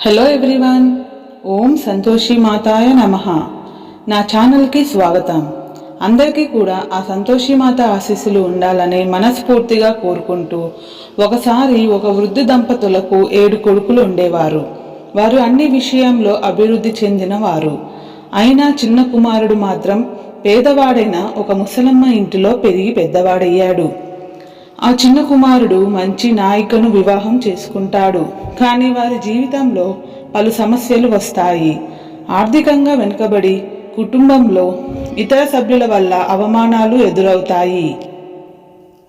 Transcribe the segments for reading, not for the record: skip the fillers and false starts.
Hello everyone, ఓం సంతోషి మాతాయ నమః. నా ఛానల్కి స్వాగతం. అందరికీ కూడా ఆ సంతోషి మాత ఆశీస్సులు ఉండాలని మనస్ఫూర్తిగా కోరుకుంటూ, ఒకసారి ఒక వృద్ధ దంపతులకు 7 కొడుకులు ఉండేవారు. వారు అన్ని విషయంలో అభివృద్ధి చెందిన వారు. అయినా చిన్న కుమారుడు మాత్రం పేదవాడైన ఒక ముసలమ్మ ఇంటిలో పెరిగి పెద్దవాడయ్యాడు. ఆ చిన్న కుమారుడు మంచి నాయికను వివాహం చేసుకుంటాడు. కానీ వారి జీవితంలో పలు సమస్యలు వస్తాయి. ఆర్థికంగా వెనుకబడి కుటుంబంలో ఇతర సభ్యుల వల్ల అవమానాలు ఎదురవుతాయి.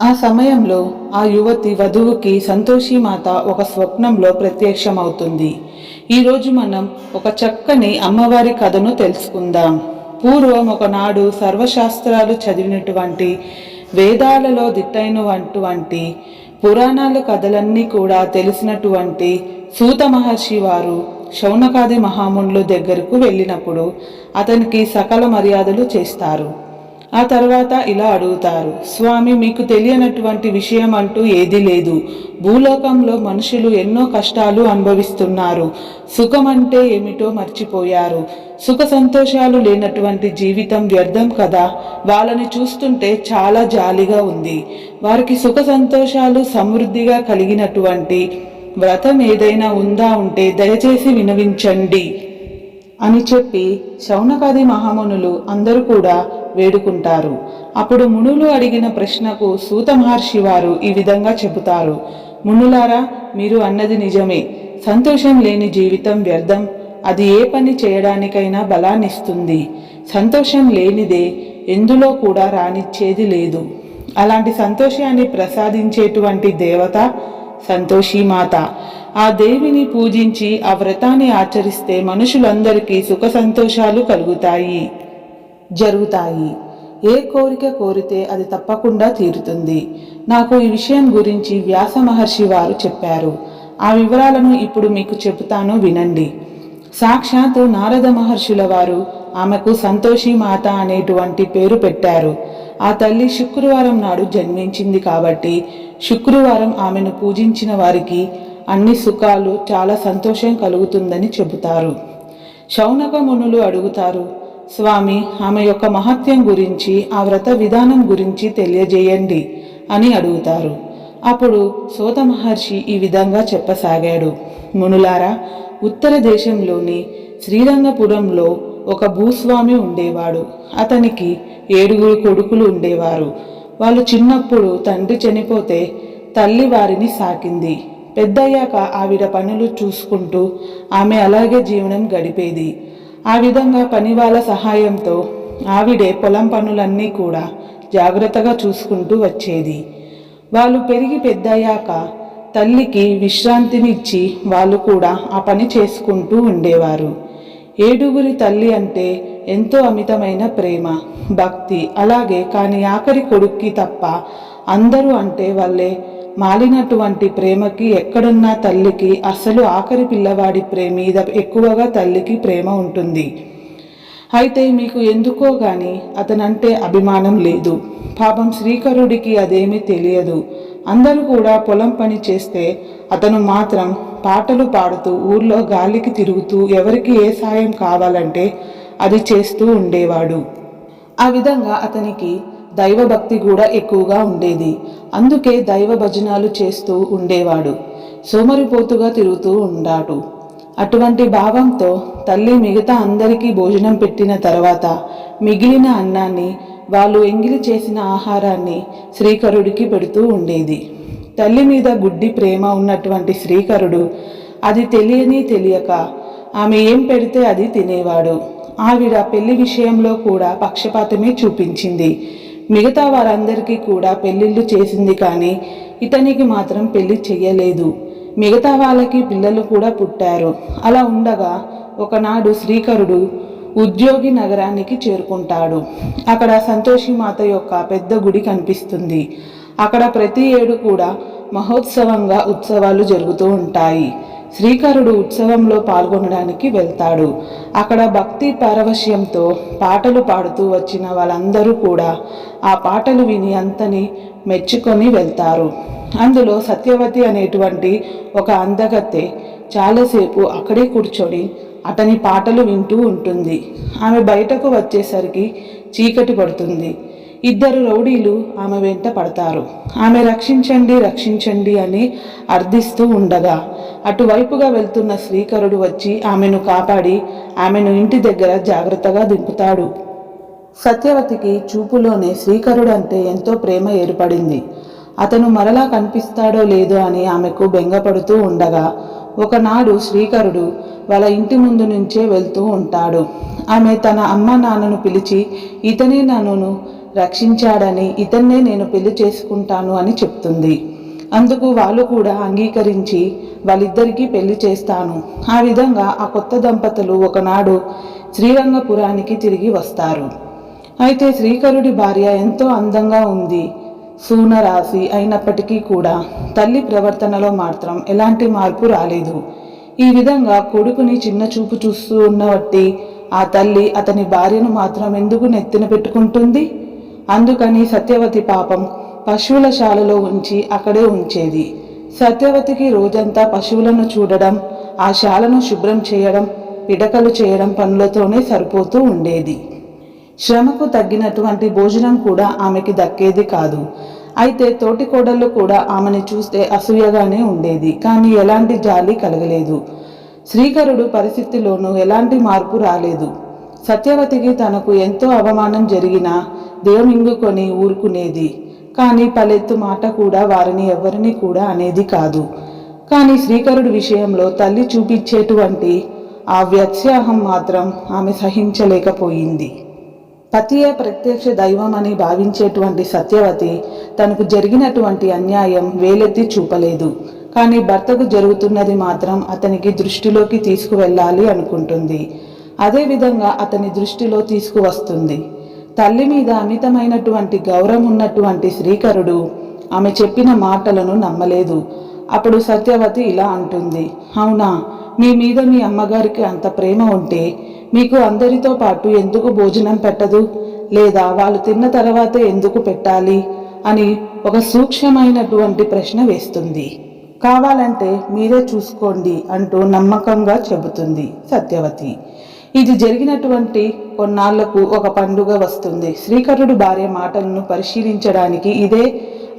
ఆ సమయంలో ఆ యువతి వధువుకి సంతోషి మాత ఒక స్వప్నంలో ప్రత్యక్షమవుతుంది. ఈరోజు మనం ఒక చక్కని అమ్మవారి కథను తెలుసుకుందాం. పూర్వం ఒకనాడు సర్వశాస్త్రాలు చదివినటువంటి, వేదాలలో దిట్టైనటువంటి, పురాణాల కథలన్నీ కూడా తెలిసినటువంటి సూత మహర్షి వారు శౌనకాది మహామునుల దగ్గరకు వెళ్ళినప్పుడు అతనికి సకల మర్యాదలు చేస్తారు. ఆ తర్వాత ఇలా అడుగుతారు, స్వామి, మీకు తెలియనటువంటి విషయం అంటూ ఏదీ లేదు. భూలోకంలో మనుషులు ఎన్నో కష్టాలు అనుభవిస్తున్నారు. సుఖం అంటే ఏమిటో మర్చిపోయారు. సుఖ సంతోషాలు లేనటువంటి జీవితం వ్యర్థం కదా. వాళ్ళని చూస్తుంటే చాలా జాలిగా ఉంది. వారికి సుఖ సంతోషాలు సమృద్ధిగా కలిగినటువంటి వ్రతం ఏదైనా ఉంటే దయచేసి వినవించండి అని చెప్పి శౌనకాది మహామునులు అందరూ కూడా వేడుకుంటారు. అప్పుడు మునులు అడిగిన ప్రశ్నకు సూత మహర్షి వారు ఈ విధంగా చెబుతారు, మునులారా, మీరు అన్నది నిజమే. సంతోషం లేని జీవితం వ్యర్థం. అది ఏ పని చేయడానికైనా బలాన్నిస్తుంది. సంతోషం లేనిదే ఎందులో కూడా రానిచ్చేది లేదు. అలాంటి సంతోషాన్ని ప్రసాదించేటువంటి దేవత సంతోషి మాత. ఆ దేవిని పూజించి ఆ వ్రతాన్ని ఆచరిస్తే మనుషులందరికీ సుఖ సంతోషాలు జరుగుతాయి. ఏ కోరిక కోరితే అది తప్పకుండా తీరుతుంది. నాకు ఈ విషయం గురించి వ్యాస మహర్షి వారు చెప్పారు. ఆ వివరాలను ఇప్పుడు మీకు చెబుతాను, వినండి. సాక్షాత్తు నారద మహర్షుల వారు ఆమెకు సంతోషి మాత అనేటువంటి పేరు పెట్టారు. ఆ తల్లి శుక్రవారం నాడు జన్మించింది కాబట్టి శుక్రవారం ఆమెను పూజించిన వారికి అన్ని సుఖాలు, చాలా సంతోషం కలుగుతుందని చెబుతారు. శౌనక మునులు అడుగుతారు, స్వామి, ఆమె యొక్క మహత్యం గురించి, ఆ వ్రత విధానం గురించి తెలియజేయండి అని అడుగుతారు. అప్పుడు సూత మహర్షి ఈ విధంగా చెప్పసాగాడు, మునులారా, ఉత్తర దేశంలోని శ్రీరంగపురంలో ఒక భూస్వామి ఉండేవాడు. అతనికి 7 కొడుకులు ఉండేవారు. వాళ్ళు చిన్నప్పుడు తండ్రి చనిపోతే తల్లి వారిని సాకింది. పెద్దయ్యాక ఆవిడ పనులు చూసుకుంటూ ఆమె అలాగే జీవనం గడిపేది. ఆ విధంగా పని వాళ్ళ సహాయంతో ఆవిడే పొలం పనులన్నీ కూడా జాగ్రత్తగా చూసుకుంటూ వచ్చేది. వాళ్ళు పెరిగి పెద్దయ్యాక తల్లికి విశ్రాంతినిచ్చి వాళ్ళు కూడా ఆ పని చేసుకుంటూ ఉండేవారు. 7 తల్లి అంటే ఎంతో అమితమైన ప్రేమ, భక్తి. అలాగే కానీ ఆఖరి కొడుక్కి తప్ప అందరూ అంటే వాళ్ళే మాలినటువంటి ప్రేమకి ఎక్కడున్నా తల్లికి అసలు ఆఖరి పిల్లవాడి మీద ఎక్కువగా తల్లికి ప్రేమ ఉంటుంది. అయితే మీకు ఎందుకో గాని అతనంటే అభిమానం లేదు. పాపం శ్రీకరుడికి అదేమీ తెలియదు. అందరూ కూడా పొలం పని చేస్తే అతను మాత్రం పాటలు పాడుతూ ఊర్లో గాలికి తిరుగుతూ ఎవరికి ఏ సాయం కావాలంటే అది చేస్తూ ఉండేవాడు. ఆ విధంగా అతనికి దైవభక్తి కూడా ఎక్కువగా ఉండేది. అందుకే దైవ భజనాలు చేస్తూ ఉండేవాడు. సోమరిపోతుగా తిరుగుతూ ఉండాడు. అటువంటి భావంతో తల్లి మిగతా అందరికీ భోజనం పెట్టిన తర్వాత మిగిలిన అన్నాన్ని, వాళ్ళు ఎంగిలి చేసిన ఆహారాన్ని శ్రీకరుడికి పెడుతూ ఉండేది. తల్లి మీద గుడ్డి ప్రేమ ఉన్నటువంటి శ్రీకరుడు అది తెలియక ఆమె ఏం పెడితే అది తినేవాడు. ఆవిడ పెళ్లి విషయంలో కూడా పక్షపాతమే చూపించింది. మిగతా వారందరికీ కూడా పెళ్లిళ్ళు చేసింది, కానీ ఇతనికి మాత్రం పెళ్లి చెయ్యలేదు. మిగతా వాళ్ళకి పిల్లలు కూడా పుట్టారు. అలా ఉండగా ఒకనాడు శ్రీకరుడు ఉద్యోగి నగరానికి చేరుకుంటాడు. అక్కడ సంతోషి మాత యొక్క పెద్ద గుడి కనిపిస్తుంది. అక్కడ ప్రతి ఏడు కూడా మహోత్సవంగా ఉత్సవాలు జరుగుతూ ఉంటాయి. శ్రీకరుడు ఉత్సవంలో పాల్గొనడానికి వెళ్తాడు. అక్కడ భక్తి పారవశ్యంతో పాటలు పాడుతూ వచ్చిన వాళ్ళందరూ కూడా ఆ పాటలు విని అంతని మెచ్చుకొని వెళ్తారు. అందులో సత్యవతి అనేటువంటి ఒక అందగత్తె చాలాసేపు అక్కడే కూర్చొని అతని పాటలు వింటూ ఉంటుంది. ఆమె బయటకు వచ్చేసరికి చీకటి పడుతుంది. ఇద్దరు రౌడీలు ఆమె వెంట పడతారు. ఆమె రక్షించండి రక్షించండి అని అర్థిస్తూ ఉండగా అటువైపుగా వెళ్తున్న శ్రీకరుడు వచ్చి ఆమెను కాపాడి ఆమెను ఇంటి దగ్గర జాగ్రత్తగా దింపుతాడు. సత్యవతికి చూపులోనే శ్రీకరుడు అంటే ఎంతో ప్రేమ ఏర్పడింది. అతను మరలా కనిపిస్తాడో లేదో అని ఆమెకు బెంగపడుతూ ఉండగా ఒకనాడు శ్రీకరుడు వాళ్ళ ఇంటి ముందు నుంచే వెళ్తూ ఉంటాడు. ఆమె తన అమ్మ నాన్నను పిలిచి ఇతనే నన్ను రక్షించాడని, ఇతన్నే నేను పెళ్లి చేసుకుంటాను అని చెప్తుంది. అందుకు వాళ్ళు కూడా అంగీకరించి వాళ్ళిద్దరికీ పెళ్లి చేస్తాను. ఆ విధంగా ఆ కొత్త దంపతులు ఒకనాడు శ్రీరంగపురానికి తిరిగి వస్తారు. అయితే శ్రీకరుడి భార్య ఎంతో అందంగా ఉంది. సూనరాశి అయినప్పటికీ కూడా తల్లి ప్రవర్తనలో మాత్రం ఎలాంటి మార్పు రాలేదు. ఈ విధంగా కొడుకుని చిన్న చూపు చూస్తూ ఉన్నవట్టి ఆ తల్లి అతని భార్యను మాత్రం ఎందుకు నెత్తిన పెట్టుకుంటుంది? అందుకని సత్యవతి పాపం పశువుల శాలలో ఉంచి అక్కడే ఉంచేది. సత్యవతికి రోజంతా పశువులను చూడడం, ఆ శాలను శుభ్రం చేయడం, పిడకలు చేయడం పనులతోనే సరిపోతూ ఉండేది. శ్రమకు తగ్గినటువంటి భోజనం కూడా ఆమెకి దక్కేది కాదు. అయితే తోటి కోడళ్ళు కూడా ఆమెను చూస్తే అసూయగానే ఉండేది, కానీ ఎలాంటి జాలి కలగలేదు. శ్రీకరుడు పరిస్థితిలోనూ ఎలాంటి మార్పు రాలేదు. సత్యవతికి తనకు ఎంతో అవమానం జరిగినా దేవమింగుకొని ఊరుకునేది, కానీ పలెత్తు మాట కూడా వారిని ఎవరిని కూడా అనేది కాదు. కానీ శ్రీకరుడి విషయంలో తల్లి చూపించేటువంటి ఆ వ్యత్యాసం మాత్రం ఆమె సహించలేకపోయింది. పతియే ప్రత్యక్ష దైవం అని భావించేటువంటి సత్యవతి తనకు జరిగినటువంటి అన్యాయం వేలెత్తి చూపలేదు. కానీ భర్తకు జరుగుతున్నది మాత్రం అతనికి దృష్టిలోకి తీసుకువెళ్ళాలి అనుకుంటుంది. అదేవిధంగా అతని దృష్టిలో తీసుకువస్తుంది. తల్లి మీద అమితమైనటువంటి గౌరవం ఉన్నటువంటి శ్రీకరుడు ఆమె చెప్పిన మాటలను నమ్మలేదు. అప్పుడు సత్యవతి ఇలా అంటుంది, అవునా, మీ మీద మీ అమ్మగారికి అంత ప్రేమ ఉంటే మీకు అందరితో పాటు ఎందుకు భోజనం పెట్టదు? లేదా వాళ్ళు తిన్న తర్వాతే ఎందుకు పెట్టాలి అని ఒక సూక్ష్మమైనటువంటి ప్రశ్న వేస్తుంది. కావాలంటే మీరే చూసుకోండి అంటూ నమ్మకంగా చెబుతుంది సత్యవతి. ఇది జరిగినటువంటి కొన్నాళ్లకు ఒక పండుగ వస్తుంది. శ్రీకరుడు భార్య మాటలను పరిశీలించడానికి ఇదే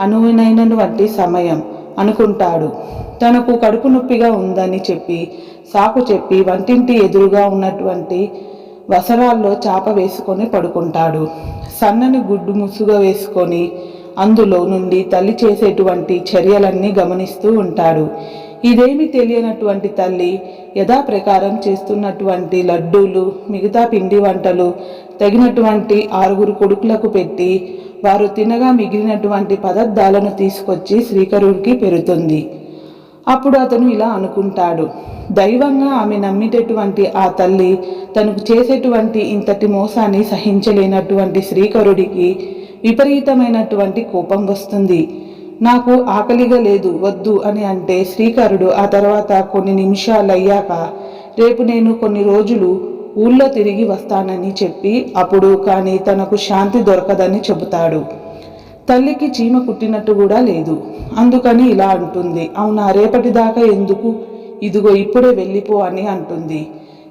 అనువైనటువంటి సమయం అనుకుంటాడు. తనకు కడుపు నొప్పిగా ఉందని చెప్పి సాకు చెప్పి వంటింటి ఎదురుగా ఉన్నటువంటి వసరాల్లో చాప వేసుకొని పడుకుంటాడు. సన్నని గుడ్డు ముసుగా వేసుకొని అందులో నుండి తల్లి చేసేటువంటి చర్యలన్నీ గమనిస్తూ ఉంటాడు. ఇదేమి తెలియనటువంటి తల్లి యథాప్రకారం చేస్తున్నటువంటి లడ్డూలు, మిగతా పిండి వంటలు తగినటువంటి 6 కొడుకులకు పెట్టి వారు తినగా మిగిలినటువంటి పదార్థాలను తీసుకొచ్చి శ్రీకరుడికి పెడుతుంది. అప్పుడు అతను ఇలా అనుకుంటాడు, దైవంగా ఆమె నమ్మేటటువంటి ఆ తల్లి తనకు చేసేటువంటి ఇంతటి మోసాన్ని సహించలేనటువంటి శ్రీకరుడికి విపరీతమైనటువంటి కోపం వస్తుంది. నాకు ఆకలిగా లేదు, వద్దు అని అంటే శ్రీకరుడు ఆ తర్వాత కొన్ని నిమిషాలయ్యాక రేపు నేను కొన్ని రోజులు ఊళ్ళో తిరిగి వస్తానని చెప్పి అప్పుడు కానీ తనకు శాంతి దొరకదని చెబుతాడు. తల్లికి చీమ కుట్టినట్టు కూడా లేదు. అందుకని ఇలా అంటుంది, అవునా, రేపటిదాకా ఎందుకు, ఇదిగో ఇప్పుడే వెళ్ళిపో అని అంటుంది.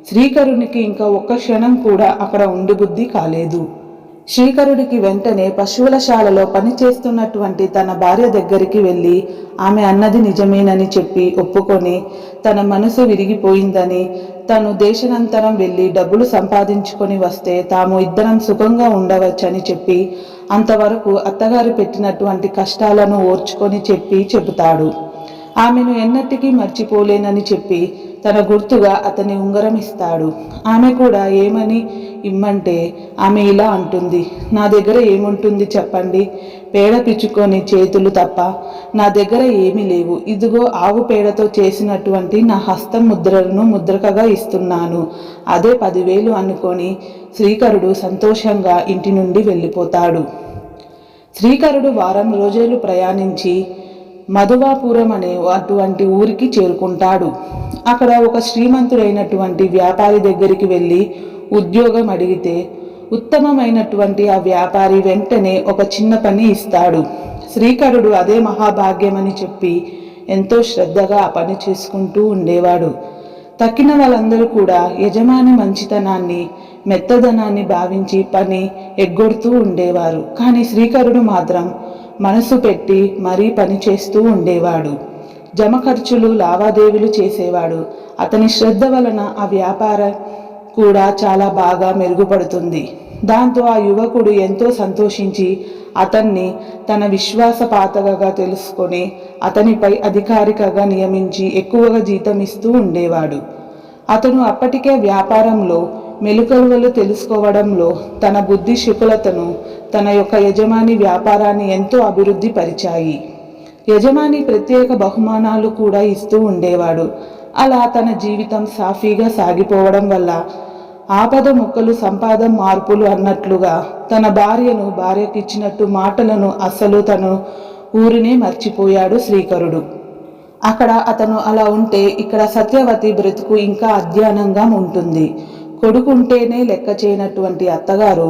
శ్రీకరునికి ఇంకా ఒక్క క్షణం కూడా అక్కడ ఉండి బుద్ధి కాలేదు. శ్రీకరుడికి వెంటనే పశువుల శాలలో పనిచేస్తున్నటువంటి తన భార్య దగ్గరికి వెళ్ళి ఆమె అన్నది నిజమేనని చెప్పి ఒప్పుకొని తన మనసు విరిగిపోయిందని, తను దేశానంతరం వెళ్ళి డబ్బులు సంపాదించుకొని వస్తే తాము ఇద్దరం సుఖంగా ఉండవచ్చని చెప్పి అంతవరకు అత్తగారు పెట్టినటువంటి కష్టాలను ఓర్చుకొని చెబుతాడు. ఆమెను ఎన్నటికీ మర్చిపోలేనని చెప్పి తన గుర్తుగా అతని ఉంగరం ఇస్తాడు. ఆమె కూడా ఏమని ఇమ్మంటే ఆమె ఇలా అంటుంది, నా దగ్గర ఏముంటుంది చెప్పండి, పేడ పిచ్చుకొని చేతులు తప్ప నా దగ్గర ఏమీ లేవు. ఇదిగో ఆవు పేడతో చేసినటువంటి నా హస్తం ముద్రలను ముద్రకగా ఇస్తున్నాను, అదే 10,000 అనుకొని శ్రీకరుడు సంతోషంగా ఇంటి నుండి వెళ్ళిపోతాడు. శ్రీకరుడు వారం రోజులు ప్రయాణించి మధువాపురం అనే అటువంటి ఊరికి చేరుకుంటాడు. అక్కడ ఒక శ్రీమంతుడైనటువంటి వ్యాపారి దగ్గరికి వెళ్ళి ఉద్యోగం అడిగితే ఉత్తమమైనటువంటి ఆ వ్యాపారి వెంటనే ఒక చిన్న పని ఇస్తాడు. శ్రీకరుడు అదే మహాభాగ్యమని చెప్పి ఎంతో శ్రద్ధగా ఆ పని చేసుకుంటూ ఉండేవాడు. తక్కిన వాళ్ళందరూ కూడా యజమాని మంచితనాన్ని, మెత్తదనాన్ని భావించి పని ఎగ్గొడుతూ ఉండేవారు. కానీ శ్రీకరుడు మాత్రం మనసు పెట్టి మరీ పని చేస్తూ ఉండేవాడు. జమ ఖర్చులు, లావాదేవీలు చేసేవాడు. అతని శ్రద్ధ వలన ఆ వ్యాపారం కూడా చాలా బాగా మెరుగుపడుతుంది. దాంతో ఆ యువకుడు ఎంతో సంతోషించి అతన్ని తన విశ్వాసపాతగా తెలుసుకొని అతనిపై అధికారికగా నియమించి ఎక్కువగా జీతం ఇస్తూ ఉండేవాడు. అతను అప్పటికే వ్యాపారంలో మెలకువలు తెలుసుకోవడంలో తన బుద్ధి శుకులతను తన యొక్క యజమాని వ్యాపారాన్ని ఎంతో అభివృద్ధి పరిచాయి. యజమాని ప్రత్యేక బహుమానాలు కూడా ఇస్తూ ఉండేవాడు. అలా తన జీవితం సాఫీగా సాగిపోవడం వల్ల ఆపద మొక్కలు సంపాదన మార్పులు అన్నట్లుగా తన భార్యకిచ్చినట్టు మాటలను అస్సలు తను ఊరినే మర్చిపోయాడు శ్రీకరుడు. అక్కడ అతను అలా ఉంటే ఇక్కడ సత్యవతి బ్రతుకు ఇంకా అధ్వానంగా ఉంటుంది. కొడుకుంటేనే లెక్క చేయనటువంటి అత్తగారు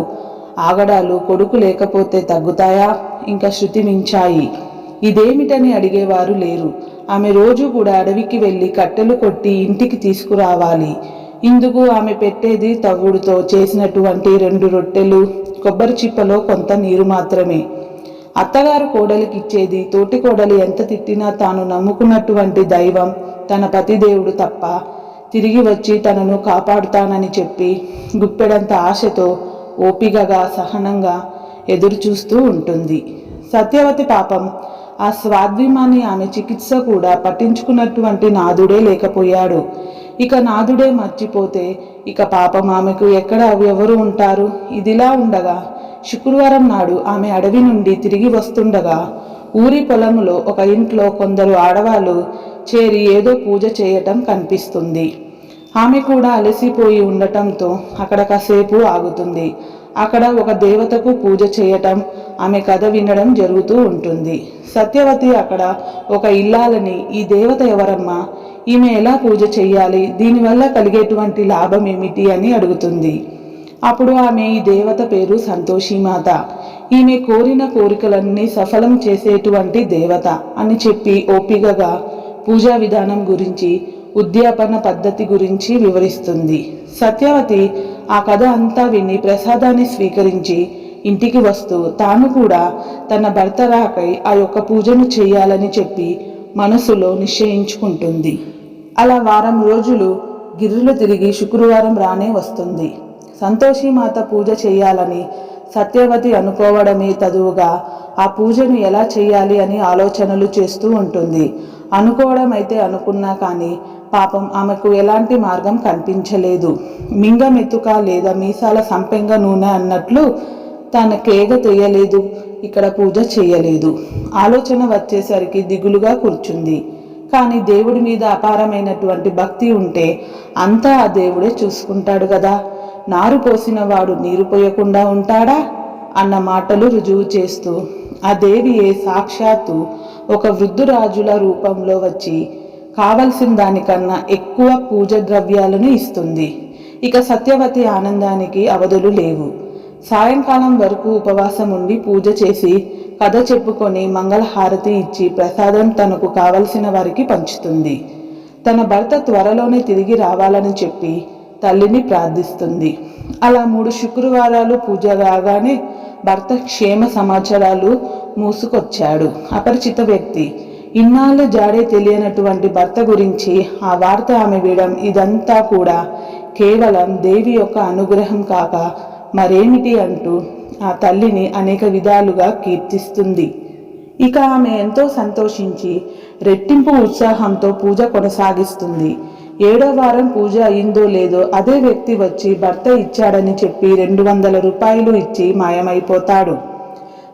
ఆగడాలు కొడుకు లేకపోతే తగ్గుతాయా, ఇంకా శృతి మించాయి. ఇదేమిటని అడిగేవారు లేరు. ఆమె రోజు కూడా అడవికి వెళ్ళి కట్టెలు కొట్టి ఇంటికి తీసుకురావాలి. ఇందుకు ఆమె పెట్టేది తవ్వుడుతో చేసినటువంటి 2 రొట్టెలు, కొబ్బరి చిప్పలో కొంత నీరు మాత్రమే. అత్తగారు కోడలికి ఇచ్చేది తోటి కోడలు ఎంత తిట్టినా తాను నమ్ముకున్నటువంటి దైవం తన పతిదేవుడు తప్ప తిరిగి వచ్చి తనను కాపాడుతానని చెప్పి గుప్పెడంత ఆశతో ఓపికగా సహనంగా ఎదురు చూస్తూ ఉంటుంది. సత్యవతి పాపం ఆ స్వాద్విమాని ఆమె చికిత్స కూడా పట్టించుకున్నటువంటి నాదుడే లేకపోయాడు. ఇక నాదుడే మర్చిపోతే ఇక పాపం ఆమెకు ఎక్కడ ఎవరు ఉంటారు. ఇదిలా ఉండగా శుక్రవారం నాడు ఆమె అడవి నుండి తిరిగి వస్తుండగా ఊరి పొలములో ఒక ఇంట్లో కొందరు ఆడవాళ్ళు చేరి ఏదో పూజ చేయటం కనిపిస్తుంది. ఆమె కూడా అలసిపోయి ఉండటంతో అక్కడ కాసేపు ఆగుతుంది. అక్కడ ఒక దేవతకు పూజ చేయటం, ఆమె కథ వినడం జరుగుతూ ఉంటుంది. సత్యవతి అక్కడ ఒక ఇల్లాలని, ఈ దేవత ఎవరమ్మా, ఈమె ఎలా పూజ చెయ్యాలి, దీనివల్ల కలిగేటువంటి లాభం ఏమిటి అని అడుగుతుంది. అప్పుడు ఆమె ఈ దేవత పేరు సంతోషిమాత, ఈమె కోరిన కోరికలన్నీ సఫలం చేసేటువంటి దేవత అని చెప్పి ఓపికగా పూజా విధానం గురించి, ఉద్యాపన పద్ధతి గురించి వివరిస్తుంది. సత్యవతి ఆ కథ అంతా విని ప్రసాదాన్ని స్వీకరించి ఇంటికి వస్తూ తాను కూడా తన భర్త రాకై ఆ యొక్క పూజను చేయాలని చెప్పి మనసులో నిశ్చయించుకుంటుంది. అలా వారం రోజులు గిర్రులు తిరిగి శుక్రవారం రానే వస్తుంది. సంతోషిమాత పూజ చేయాలని సత్యవతి అనుకోవడమే తదువుగా ఆ పూజను ఎలా చేయాలి అని ఆలోచనలు చేస్తూ ఉంటుంది. అనుకోవడం అయితే అనుకున్నా కానీ పాపం ఆమెకు ఎలాంటి మార్గం కనిపించలేదు. మింగమెత్తుక లేదా మీసాల సంపెంగ నూనె అన్నట్లు తన కేగ తెయ్యలేదు, ఇక్కడ పూజ చేయలేదు. ఆలోచన వచ్చేసరికి దిగులుగా కూర్చుంది. కానీ దేవుడి మీద అపారమైనటువంటి భక్తి ఉంటే అంతా ఆ దేవుడే చూసుకుంటాడు కదా, నారు పోసిన వాడు నీరు పోయకుండా ఉంటాడా అన్న మాటలు రుజువు చేస్తూ ఆ దేవియే సాక్షాత్తు ఒక వృద్ధురాజుల రూపంలో వచ్చి కావలసిన దానికన్నా ఎక్కువ పూజ ద్రవ్యాలను ఇస్తుంది. ఇక సత్యవతి ఆనందానికి అవధులు లేవు. సాయంకాలం వరకు ఉపవాసం ఉండి పూజ చేసి కథ చెప్పుకొని మంగళహారతి ఇచ్చి ప్రసాదం తనకు కావలసిన వారికి పంచుతుంది. తన భర్త త్వరలోనే తిరిగి రావాలని చెప్పి తల్లిని ప్రార్థిస్తుంది. అలా 3 శుక్రవారాలు పూజ కాగానే భర్త క్షేమ సమాచారాలు మూసుకొచ్చాడు. అపరిచిత వ్యక్తి, ఇన్నాళ్ళు జాడే తెలియనటువంటి భర్త గురించి ఆ వార్త ఆమె వినడం, ఇదంతా కూడా కేవలం దేవి యొక్క అనుగ్రహం కాక మరేమిటి అంటూ ఆ తల్లిని అనేక విధాలుగా కీర్తిస్తుంది. ఇక ఆమె ఎంతో సంతోషించి రెట్టింపు ఉత్సాహంతో పూజ కొనసాగిస్తుంది. 7వ వారం పూజ అయిందో లేదో అదే వ్యక్తి వచ్చి భర్త ఇచ్చాడని చెప్పి 200 రూపాయలు ఇచ్చి మాయమైపోతాడు.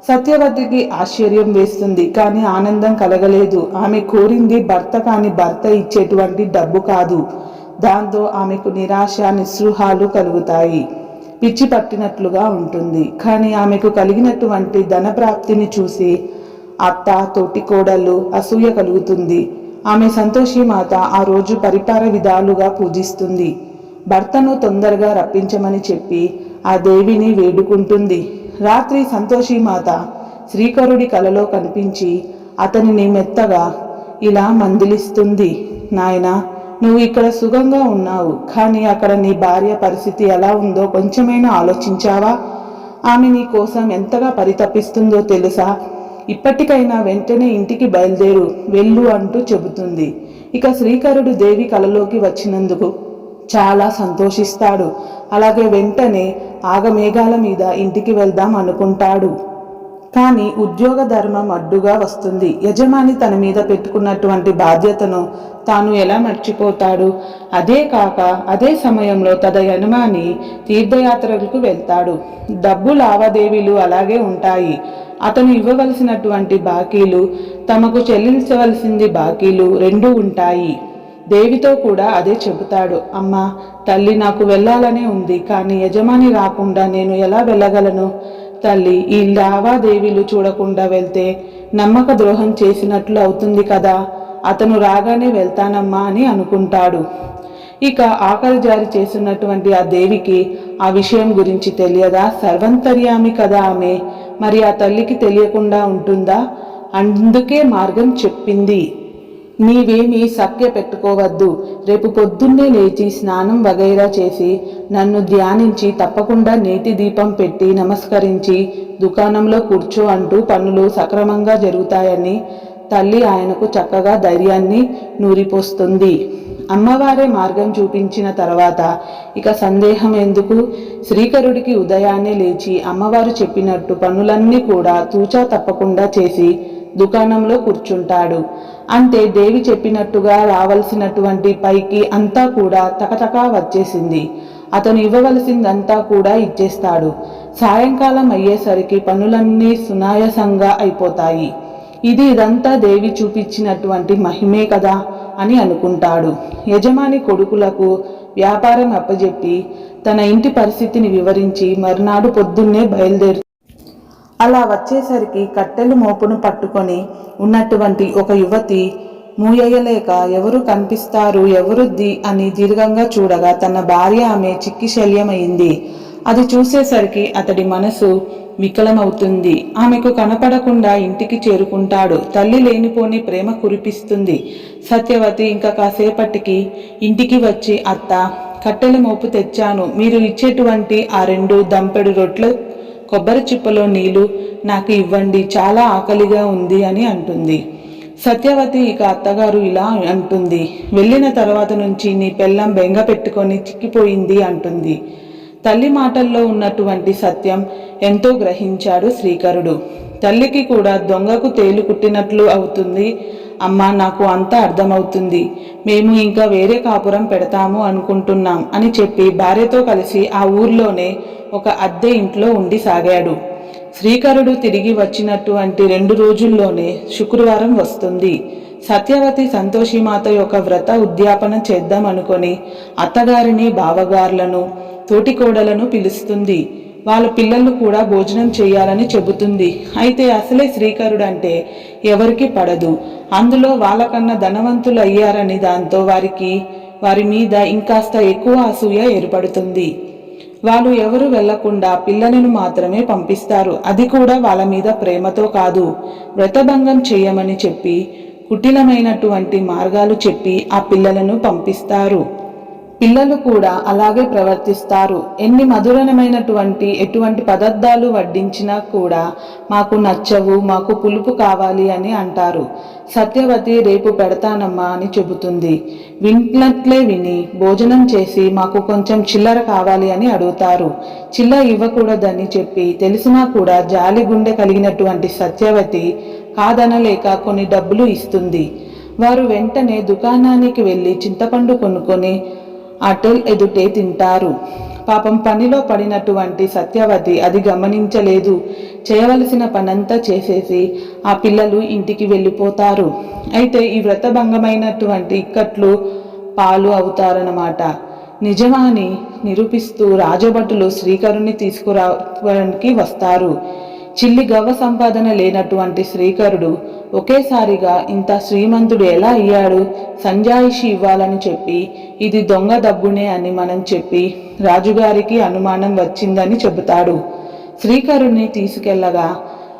సత్యవతికి ఆశ్చర్యం వేస్తుంది, కానీ ఆనందం కలగలేదు. ఆమె కోరింది భర్త కాని భర్త ఇచ్చేటువంటి డబ్బు కాదు. దాంతో ఆమెకు నిరాశ, నిస్పృహాలు కలుగుతాయి. పిచ్చి పట్టినట్లుగా ఉంటుంది. కానీ ఆమెకు కలిగినటువంటి ధనప్రాప్తిని చూసి అత్త, తోటి కోడళ్ళు అసూయ కలుగుతుంది. ఆమె సంతోషిమాత ఆ రోజు పరిపార విధాలుగా పూజిస్తుంది. భర్తను తొందరగా రప్పించమని చెప్పి ఆ దేవిని వేడుకుంటుంది. రాత్రి సంతోషిమాత శ్రీకరుడి కలలో కనిపించి అతనిని మెత్తగా ఇలా మందలిస్తుంది. నాయనా, నువ్వు ఇక్కడ సుఖంగా ఉన్నావు, కానీ అక్కడ నీ భార్య పరిస్థితి ఎలా ఉందో కొంచెమైనా ఆలోచించావా? ఆమె నీ కోసం ఎంతగా పరితపిస్తుందో తెలుసా? ఇప్పటికైనా వెంటనే ఇంటికి బయలుదేరు, వెళ్ళు అంటూ చెబుతుంది. ఇక శ్రీకరుడు దేవి కలలోకి వచ్చినందుకు చాలా సంతోషిస్తాడు. అలాగే వెంటనే ఆగమేఘాల మీద ఇంటికి వెళ్దాం అనుకుంటాడు. కానీ ఉద్యోగ ధర్మం అడ్డుగా వస్తుంది. యజమాని తన మీద పెట్టుకున్నటువంటి బాధ్యతను తాను ఎలా మర్చిపోతాడు? అదే కాక అదే సమయంలో తన యజమాని తీర్థయాత్రలకు వెళ్తాడు. డబ్బు లావాదేవీలు అలాగే ఉంటాయి. అతను ఇవ్వవలసినటువంటి బాకీలు, తమకు చెల్లించవలసింది బాకీలు రెండూ ఉంటాయి. దేవితో కూడా అదే చెబుతాడు. అమ్మా తల్లి, నాకు వెళ్ళాలనే ఉంది, కానీ యజమాని రాకుండా నేను ఎలా వెళ్ళగలను? తల్లి, ఈ లావాదేవీలు చూడకుండా వెళ్తే నమ్మక ద్రోహం చేసినట్లు అవుతుంది కదా. అతను రాగానే వెళ్తానమ్మా అని అనుకుంటాడు. ఇక ఆకలి జారి చేస్తున్నటువంటి ఆ దేవికి ఆ విషయం గురించి తెలియదా? సర్వంతర్యామి కదా ఆమె. మరి ఆ తల్లికి తెలియకుండా ఉంటుందా? అందుకే మార్గం చెప్పింది. నీవేమీ సఖ్య పెట్టుకోవద్దు. రేపు పొద్దున్నే లేచి స్నానం వగైరా చేసి నన్ను ధ్యానించి తప్పకుండా నేతి దీపం పెట్టి నమస్కరించి దుకాణంలో కూర్చో అంటూ పనులు సక్రమంగా జరుగుతాయని తల్లి ఆయనకు చక్కగా ధైర్యాన్ని నూరిపోస్తుంది. అమ్మవారే మార్గం చూపించిన తర్వాత ఇక సందేహం ఎందుకు? శ్రీకరుడికి ఉదయాన్నే లేచి అమ్మవారు చెప్పినట్టు పనులన్నీ కూడా తూచా తప్పకుండా చేసి దుకాణంలో కూర్చుంటాడు. అంటే దేవి చెప్పినట్టుగా రావాల్సినటువంటి పైకి అంతా కూడా తకతకా వచ్చేసింది. అతను ఇవ్వవలసిందంతా కూడా ఇచ్చేస్తాడు. సాయంకాలం అయ్యేసరికి పనులన్నీ సునాయాసంగా అయిపోతాయి. ఇదంతా దేవి చూపించినటువంటి మహిమే కదా అని అనుకుంటాడు. యజమాని కొడుకులకు వ్యాపారం అప్పజెప్పి తన ఇంటి పరిస్థితిని వివరించి మర్నాడు పొద్దున్నే బయలుదేరు. అలా వచ్చేసరికి కట్టెలు మోపును పట్టుకొని ఉన్నటువంటి ఒక యువతి మూయలేక ఎవరు కనిపిస్తారు, ఎవరుద్ది అని దీర్ఘంగా చూడగా తన భార్య ఆమె చిక్కి శల్యమైంది. అది చూసేసరికి అతడి మనసు వికలమవుతుంది. ఆమెకు కనపడకుండా ఇంటికి చేరుకుంటాడు. తల్లి లేనిపోని ప్రేమ కురిపిస్తుంది. సత్యవతి ఇంకా కాసేపటికి ఇంటికి వచ్చి, అత్త, కట్టెల మోపు తెచ్చాను, మీరు ఇచ్చేటువంటి ఆ 2 దంపెడు రొట్లు, కొబ్బరి చిప్పలో నీళ్లు నాకు ఇవ్వండి, చాలా ఆకలిగా ఉంది అని అంటుంది. సత్యవతి ఇక అత్తగారు ఇలా అంటుంది. వెళ్ళిన తర్వాత నుంచి నీ పెళ్ళం బెంగ పెట్టుకొని చిక్కిపోయింది అంటుంది. తల్లి మాటల్లో ఉన్నటువంటి సత్యం ఎంతో గ్రహించాడు శ్రీకరుడు. తల్లికి కూడా దొంగకు తేలు కుట్టినట్లు అవుతుంది. అమ్మా, నాకు అంతా అర్థమవుతుంది. మేము ఇంకా వేరే కాపురం పెడతాము అనుకుంటున్నాం అని చెప్పి భార్యతో కలిసి ఆ ఊర్లోనే ఒక అద్దె ఇంట్లో ఉండి సాగాడు. శ్రీకరుడు తిరిగి వచ్చినటువంటి 2 రోజుల్లోనే శుక్రవారం వస్తుంది. సత్యవతి సంతోషిమాత యొక్క వ్రత ఉద్యాపన చేద్దామనుకొని అత్తగారిని, బావగారులను, తోటికోడలను పిలుస్తుంది. వాళ్ళ పిల్లలు కూడా భోజనం చేయాలని చెబుతుంది. అయితే అసలే శ్రీకరుడు అంటే ఎవరికి పడదు. అందులో వాళ్ళకన్నా ధనవంతులు అయ్యారని దాంతో వారి మీద ఇంకాస్త ఎక్కువ అసూయ ఏర్పడుతుంది. వాళ్ళు ఎవరు వెళ్లకుండా పిల్లలను మాత్రమే పంపిస్తారు. అది కూడా వాళ్ళ మీద ప్రేమతో కాదు, వ్రతభంగం చేయమని చెప్పి కుటిలమైనటువంటి మార్గాలు చెప్పి ఆ పిల్లలను పంపిస్తారు. పిల్లలు కూడా అలాగే ప్రవర్తిస్తారు. ఎన్ని మధురమైనటువంటి ఎటువంటి పదార్థాలు వడ్డించినా కూడా మాకు నచ్చవు, మాకు పులుపు కావాలి అని అంటారు. సత్యవతి రేపు పెడతానమ్మా అని చెబుతుంది. వింట్లట్లే విని భోజనం చేసి మాకు కొంచెం చిల్లర కావాలి అని అడుగుతారు. చిల్లర ఇవ్వకూడదని చెప్పి తెలిసినా కూడా జాలి గుండె కలిగినటువంటి సత్యవతి కాదనలేక కొన్ని డబ్బులు ఇస్తుంది. వారు వెంటనే దుకాణానికి వెళ్ళి చింతపండు కొనుక్కొని అటల్ ఎదుటే తింటారు. పాపం పనిలో పడినటువంటి సత్యవతి అది గమనించలేదు. చేయవలసిన పనంతా చేసేసి ఆ పిల్లలు ఇంటికి వెళ్ళిపోతారు. అయితే ఈ వ్రతభంగమైనటువంటి ఇక్కట్లు పాలు అవుతారన్నమాట. నిజమాని నిరూపిస్తూ రాజభటులు శ్రీకరుని తీసుకురావడానికి వస్తారు. చిల్లి గవ్వ సంపాదన లేనటువంటి శ్రీకరుడు ఒకేసారిగా ఇంత శ్రీమంతుడు ఎలా అయ్యాడు? సంజాయిషి ఇవ్వాలని చెప్పి ఇది దొంగ డబ్బునే అని మనం చెప్పి రాజుగారికి అనుమానం వచ్చిందని చెబుతాడు. శ్రీకరుణ్ణి తీసుకెళ్లగా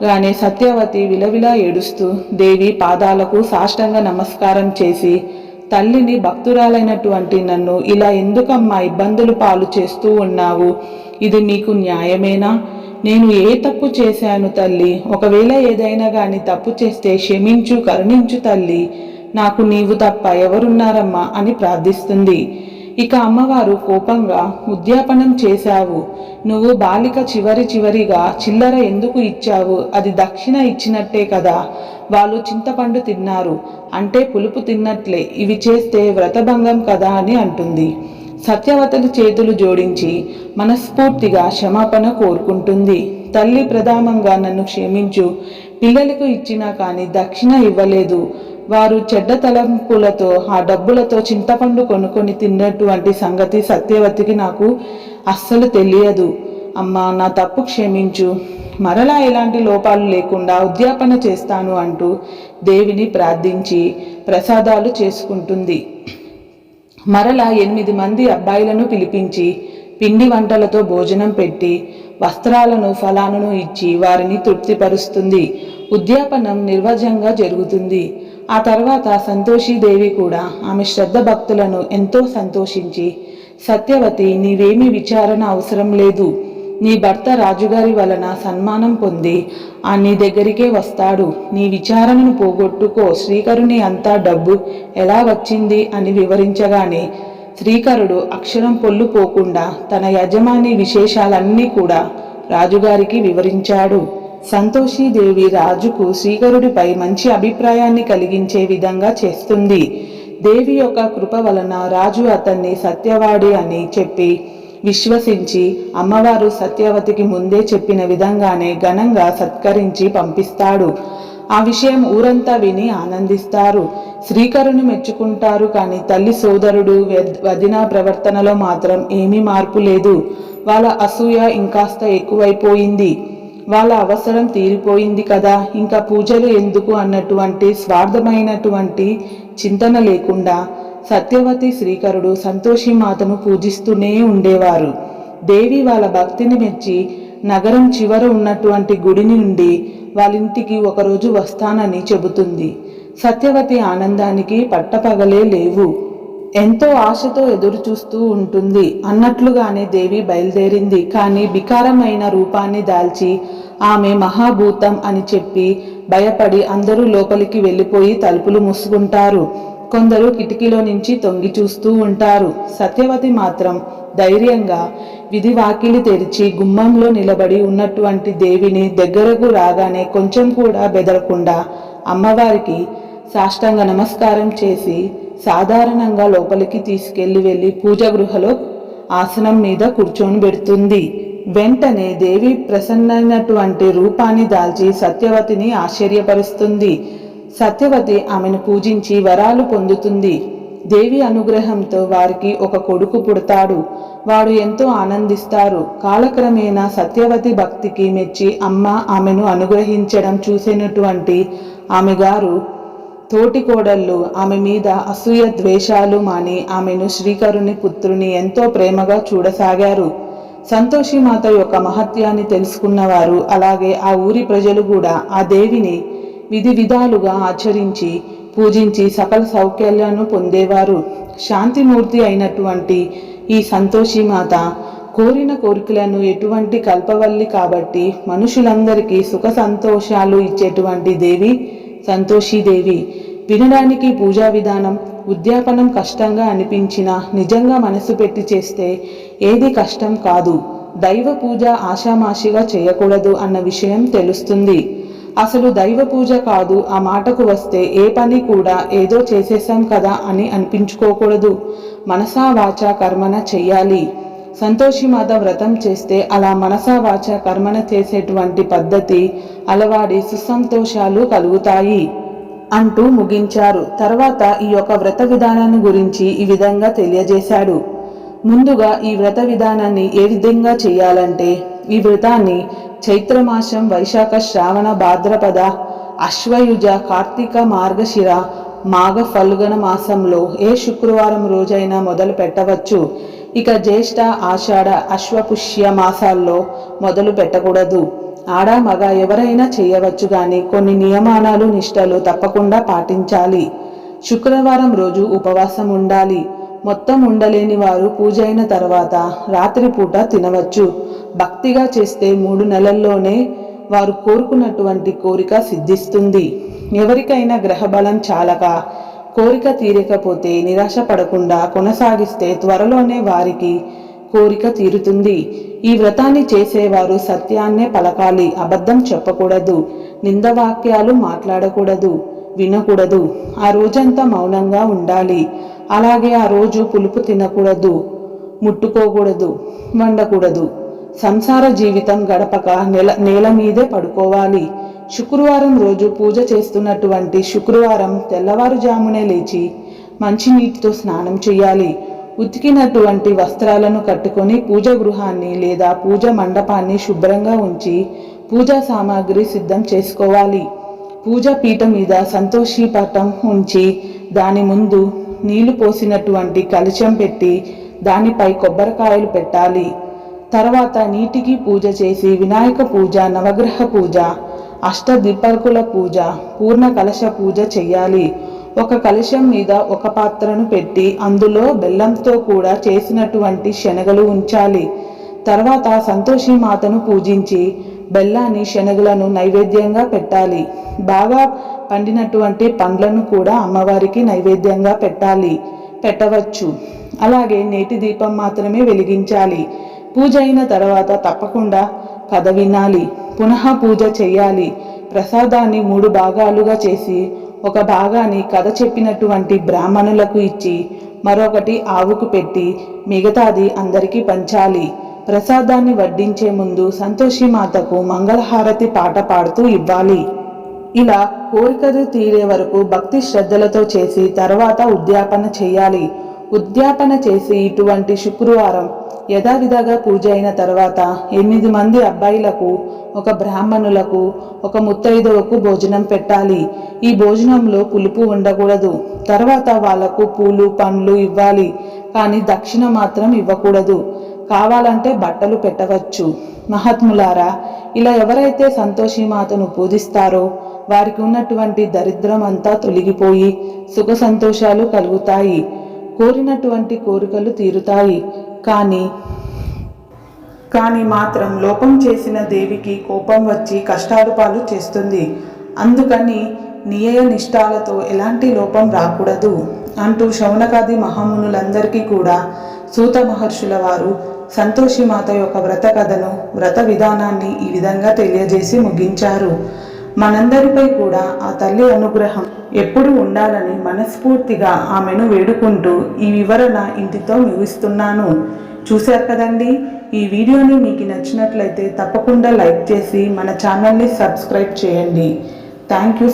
గానే సత్యవతి విలవిలా ఏడుస్తూ దేవి పాదాలకు సాష్టాంగ నమస్కారం చేసి, తల్లిని భక్తురాలైనటువంటి నన్ను ఇలా ఎందుకమ్మా ఇబ్బందులు పాలు చేస్తూ ఉన్నావు? ఇది మీకు న్యాయమేనా? నేను ఏ తప్పు చేశాను తల్లి? ఒకవేళ ఏదైనా గాని తప్పు చేస్తే క్షమించు, కరుణించు తల్లి. నాకు నీవు తప్ప ఎవరున్నారమ్మా అని ప్రార్థిస్తుంది. ఇక అమ్మవారు కోపంగా, ఉద్యాపనం చేశావు, నువ్వు బాలిక చివరిగా చిల్లర ఎందుకు ఇచ్చావు? అది దక్షిణ ఇచ్చినట్టే కదా. వాళ్ళు చింతపండు తిన్నారు అంటే పులుపు తిన్నట్లే, ఇవి చేస్తే వ్రతభంగం కదా అని అంటుంది. సత్యవతులు చేతులు జోడించి మనస్ఫూర్తిగా క్షమాపణ కోరుకుంటుంది. తల్లి ప్రధానంగా నన్ను క్షమించు, పిల్లలకు ఇచ్చినా కానీ దక్షిణ ఇవ్వలేదు. వారు చెడ్డ తలంపులతో ఆ డబ్బులతో చింతపండు కొనుక్కొని తిన్నటువంటి సంగతి సత్యవతికి నాకు అస్సలు తెలియదు. అమ్మా, నా తప్పు క్షమించు, మరలా ఎలాంటి లోపాలు లేకుండా ఉద్యాపన చేస్తాను అంటూ దేవిని ప్రార్థించి ప్రసాదాలు చేసుకుంటుంది. మరలా 8 మంది అబ్బాయిలను పిలిపించి పిండి వంటలతో భోజనం పెట్టి వస్త్రాలను ఫలాలను ఇచ్చి వారిని తృప్తిపరుస్తుంది. ఉద్యాపనం నిర్వజంగా జరుగుతుంది. ఆ తర్వాత సంతోషీదేవి కూడా ఆమె శ్రద్ధ భక్తులను ఎంతో సంతోషించి, సత్యవతి, నీవేమీ విచారణ అవసరం లేదు. నీ భర్త రాజుగారి వలన సన్మానం పొంది నీ దగ్గరికే వస్తాడు. నీ విచారణను పోగొట్టుకో. శ్రీకరుని అంతా డబ్బు ఎలా వచ్చింది అని వివరించగానే శ్రీకరుడు అక్షరం పొల్లు పోకుండా తన యజమాని విశేషాలన్నీ కూడా రాజుగారికి వివరించాడు. సంతోషీదేవి రాజుకు శ్రీకరుడిపై మంచి అభిప్రాయాన్ని కలిగించే విధంగా చేస్తుంది. దేవి యొక్క కృప వలన రాజు అతన్ని సత్యవాడి అని చెప్పి విశ్వసించి అమ్మవారు సత్యవతికి ముందే చెప్పిన విధంగానే ఘనంగా సత్కరించి పంపిస్తాడు. ఆ విషయం ఊరంతా విని ఆనందిస్తారు. శ్రీకరుని మెచ్చుకుంటారు. కానీ తల్లి సోదరుడు వదిన ప్రవర్తనలో మాత్రం ఏమీ మార్పు లేదు. వాళ్ళ అసూయ ఇంకాస్త ఎక్కువైపోయింది. వాళ్ళ అవసరం తీరిపోయింది కదా, ఇంకా పూజలు ఎందుకు అన్నటువంటి స్వార్థమైనటువంటి చింతన లేకుండా సత్యవతి శ్రీకరుడు సంతోషిమాతను పూజిస్తూనే ఉండేవారు. దేవి వాళ్ళ భక్తిని మెచ్చి నగరం చివర ఉన్నటువంటి గుడి నుండి వాళ్ళింటికి ఒకరోజు వస్తానని చెబుతుంది. సత్యవతి ఆనందానికి పట్టపగలే లేవు. ఎంతో ఆశతో ఎదురు చూస్తూ ఉంటుంది. అన్నట్లుగానే దేవి బయలుదేరింది. కానీ వికారమైన రూపాన్ని దాల్చి ఆమె మహాభూతం అని చెప్పి భయపడి అందరూ లోపలికి వెళ్ళిపోయి తలుపులు మూసుకుంటారు. కొందరు కిటికీలో నుంచి తొంగి చూస్తూ ఉంటారు. సత్యవతి మాత్రం ధైర్యంగా విధి వాకిలి తెరిచి గుమ్మంలో నిలబడి ఉన్నటువంటి దేవిని దగ్గరకు రాగానే కొంచెం కూడా బెదరకుండా అమ్మవారికి సాష్టాంగ నమస్కారం చేసి సాధారణంగా లోపలికి వెళ్ళి పూజ గృహలో ఆసనం మీద కూర్చొని పెడుతుంది. వెంటనే దేవి ప్రసన్నమైనటువంటి రూపాన్ని దాల్చి సత్యవతిని ఆశ్చర్యపరుస్తుంది. సత్యవతి ఆమెను పూజించి వరాలు పొందుతుంది. దేవి అనుగ్రహంతో వారికి ఒక కొడుకు పుడతాడు. వాడు ఎంతో ఆనందిస్తారు. కాలక్రమేణా సత్యవతి భక్తికి మెచ్చి అమ్మ ఆమెను అనుగ్రహించడం చూసినటువంటి ఆమె గారు తోటి కోడళ్ళు ఆమె మీద అసూయ ద్వేషాలు మాని ఆమెను శ్రీకరుని పుత్రుని ఎంతో ప్రేమగా చూడసాగారు. సంతోషిమాత యొక్క మహత్యాన్ని తెలుసుకున్నవారు అలాగే ఆ ఊరి ప్రజలు కూడా ఆ దేవిని విధి విధాలుగా ఆచరించి పూజించి సకల సౌఖ్యాలను పొందేవారు. శాంతిమూర్తి అయినటువంటి ఈ సంతోషిమాత కోరిన కోరికలను ఎటువంటి కల్పవల్లి కాబట్టి మనుషులందరికీ సుఖ సంతోషాలు ఇచ్చేటువంటి దేవి సంతోషీదేవి. వినడానికి పూజా విధానం ఉద్యాపనం కష్టంగా అనిపించినా నిజంగా మనసు పెట్టి చేస్తే ఏది కష్టం కాదు. దైవ పూజ ఆషామాషిగా చేయకూడదు అన్న విషయం తెలుస్తుంది. అసలు దైవ పూజ కాదు ఆ మాటకు వస్తే ఏ పని కూడా ఏదో చేసేసాం కదా అని అనిపించుకోకూడదు. మనసా వాచా కర్మన చెయ్యాలి. సంతోషిమాత వ్రతం చేస్తే అలా మనసా వాచా కర్మన చేసేటువంటి పద్ధతి అలవాడి సుసంతోషాలు కలుగుతాయి అంటూ ముగించారు. తర్వాత ఈ యొక్క వ్రత విధానాన్ని గురించి ఈ విధంగా తెలియజేశాడు. ముందుగా ఈ వ్రత విధానాన్ని ఏ విధంగా చేయాలంటే, ఈ వ్రతాన్ని చైత్రమాసం వైశాఖ శ్రావణ భాద్రపద అశ్వయుజ కార్తీక మార్గశిర మాఘ ఫల్గుణ మాసంలో ఏ శుక్రవారం రోజైనా మొదలు పెట్టవచ్చు. ఇక జ్యేష్ఠ ఆషాఢ అశ్వపుష్య మాసాల్లో మొదలు పెట్టకూడదు. ఆడ మగ ఎవరైనా చేయవచ్చు కానీ కొన్ని నియమాలు నిష్టలు తప్పకుండా పాటించాలి. శుక్రవారం రోజు ఉపవాసం ఉండాలి. మొత్తం ఉండలేని వారు పూజ అయిన తర్వాత రాత్రిపూట తినవచ్చు. భక్తిగా చేస్తే 3 నెలల్లోనే వారు కోరుకున్నటువంటి కోరిక సిద్ధిస్తుంది. ఎవరికైనా గ్రహబలం చాలక కోరిక తీరకపోతే నిరాశ పడకుండా కొనసాగిస్తే త్వరలోనే వారికి కోరిక తీరుతుంది. ఈ వ్రతాన్ని చేసేవారు సత్యాన్నే పలకాలి, అబద్ధం చెప్పకూడదు, నిందవాక్యాలు మాట్లాడకూడదు, వినకూడదు. ఆ రోజంతా మౌనంగా ఉండాలి. అలాగే ఆ రోజు పులుపు తినకూడదు, ముట్టుకోకూడదు, వండకూడదు. సంసార జీవితం గడపక నేల మీదే పడుకోవాలి. శుక్రవారం రోజు పూజ చేస్తున్నటువంటి శుక్రవారం తెల్లవారుజామునే లేచి మంచినీటితో స్నానం చేయాలి. ఉతికినటువంటి వస్త్రాలను కట్టుకొని పూజ గృహాన్ని లేదా పూజ మండపాన్ని శుభ్రంగా ఉంచి పూజా సామాగ్రి సిద్ధం చేసుకోవాలి. పూజా పీఠం మీద సంతోషి పటం ఉంచి దాని ముందు నీళ్లు పోసినటువంటి కలశం పెట్టి దానిపై కొబ్బరికాయలు పెట్టాలి. తర్వాత నీటికి పూజ చేసి వినాయక పూజ, నవగ్రహ పూజ, అష్టదిక్పాలకుల పూజ, పూర్ణ కలశ పూజ చెయ్యాలి. ఒక కలశం మీద ఒక పాత్రను పెట్టి అందులో బెల్లంతో కూడా చేసినటువంటి శనగలు ఉంచాలి. తర్వాత సంతోషి మాతను పూజించి బెల్లాన్ని శనగలను నైవేద్యంగా పెట్టాలి. బాగా పండినటువంటి పండ్లను కూడా అమ్మవారికి నైవేద్యంగా పెట్టవచ్చు. అలాగే నేటి దీపం మాత్రమే వెలిగించాలి. పూజ అయిన తర్వాత తప్పకుండా కథ వినాలి. పునః పూజ చేయాలి. ప్రసాదాన్ని 3 భాగాలుగా చేసి ఒక భాగాన్ని కథ చెప్పినటువంటి బ్రాహ్మణులకు ఇచ్చి మరొకటి ఆవుకు పెట్టి మిగతాది అందరికీ పంచాలి. ప్రసాదాన్ని వడ్డించే ముందు సంతోషి మాతకు మంగళహారతి పాట పాడుతూ ఇవ్వాలి. ఇలా కోరికలు తీరే వరకు భక్తి శ్రద్ధలతో చేసి తర్వాత ఉద్యాపన చేయాలి. ఉద్యాపన చేసి ఇటువంటి శుక్రవారం యథావిధిగా పూజ అయిన తర్వాత 8 మంది అబ్బాయిలకు, 1 బ్రాహ్మణులకు, 1 ముత్తైదువకు భోజనం పెట్టాలి. ఈ భోజనంలో పులుపు ఉండకూడదు. తర్వాత వాళ్లకు పూలు పండ్లు ఇవ్వాలి, కానీ దక్షిణ మాత్రం ఇవ్వకూడదు. కావాలంటే బట్టలు పెట్టవచ్చు. మహాత్ములారా, ఇలా ఎవరైతే సంతోషి మాతను పూజిస్తారో వారికి ఉన్నటువంటి దరిద్రం అంతా తొలగిపోయి సుఖ సంతోషాలు కలుగుతాయి. కోరినటువంటి కోరికలు తీరుతాయి. కానీ మాత్రం లోపం చేసిన దేవికి కోపం వచ్చి కష్టాలు పాలు చేస్తుంది. అందుకని నియయ నిష్ఠాలతో ఎలాంటి లోపం రాకూడదు అంటూ శౌనకాది మహామునులందరికీ కూడా సూత మహర్షుల వారు సంతోషి మాత యొక్క వ్రత కథను, వ్రత విధానాన్ని ఈ విధంగా తెలియజేసి ముగించారు. మనందరిపై కూడా ఆ తల్లి అనుగ్రహం ఎప్పుడు ఉండాలని మనస్ఫూర్తిగా ఆమెను వేడుకుంటూ ఈ వివరణ ఇంటితో ముగిస్తున్నాను. చూశారు కదండి. ఈ వీడియోని మీకు నచ్చినట్లయితే తప్పకుండా లైక్ చేసి మన ఛానల్ని సబ్స్క్రైబ్ చేయండి. Thank you.